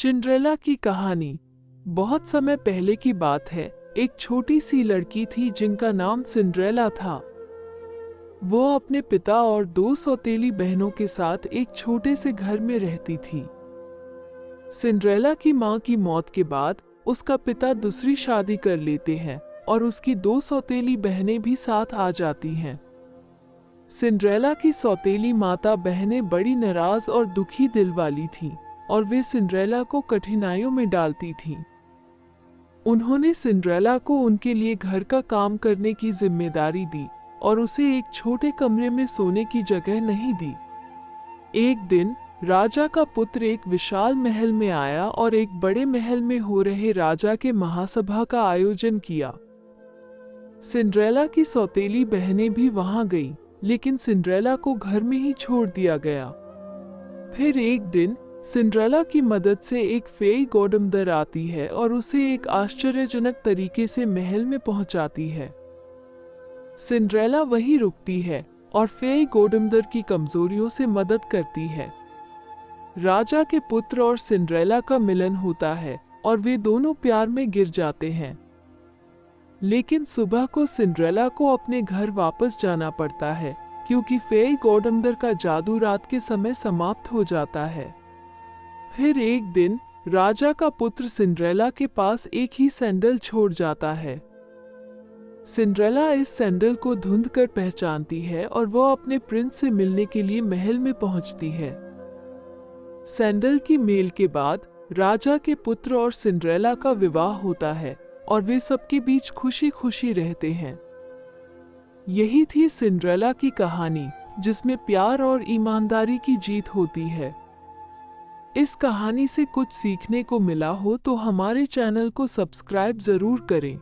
Cinderella की कहानी। बहुत समय पहले की बात है। एक छोटी सी लड़की थी जिनका नाम सिंड्रेला था। वो अपने पिता और दो सौतेली बहनों के साथ एक छोटे से घर में रहती थी। सिंड्रेला की मां की मौत के बाद उसका पिता दूसरी शादी कर लेते हैं और उसकी दो सौतेली बहनें भी साथ आ जाती हैं। सिंड्रेला की सौतेली माता बहनें बड़ी नाराज और दुखी दिल वाली थीं और वे सिंड्रेला को कठिनाइयों में डालती थीं। उन्होंने सिंड्रेला को उनके लिए घर का काम करने की जिम्मेदारी दी और उसे एक छोटे कमरे में सोने की जगह नहीं दी। एक दिन राजा का पुत्र एक विशाल महल में आया और एक बड़े महल में हो रहे राजा के महासभा का आयोजन किया। सिंड्रेला की सौतेली बहनें भी वहां गईं, लेकिन सिंड्रेला को घर में ही छोड़ दिया गया। फिर एक दिन सिंड्रेला की मदद से एक फेई गोडमदर आती है और उसे एक आश्चर्यजनक तरीके से महल में पहुंचाती है। सिंड्रेला वहीं रुकती है और फेई गोडमदर की कमजोरियों से मदद करती है। राजा के पुत्र और सिंड्रेला का मिलन होता है और वे दोनों प्यार में गिर जाते हैं। लेकिन सुबह को सिंड्रेला को अपने घर वापस जाना पड़ता है क्योंकि फेई गोडमदर का जादू रात के समय समाप्त हो जाता है। फिर एक दिन राजा का पुत्र सिंड्रेला के पास एक ही सैंडल छोड़ जाता है। सिंड्रेला इस सैंडल को ढूंढ कर पहचानती है और वो अपने प्रिंस से मिलने के लिए महल में पहुंचती है। सैंडल की मेल के बाद राजा के पुत्र और सिंड्रेला का विवाह होता है और वे सबके बीच खुशी खुशी रहते हैं। यही थी सिंड्रेला की कहानी, जिसमें प्यार और ईमानदारी की जीत होती है। इस कहानी से कुछ सीखने को मिला हो तो हमारे चैनल को सब्सक्राइब जरूर करें।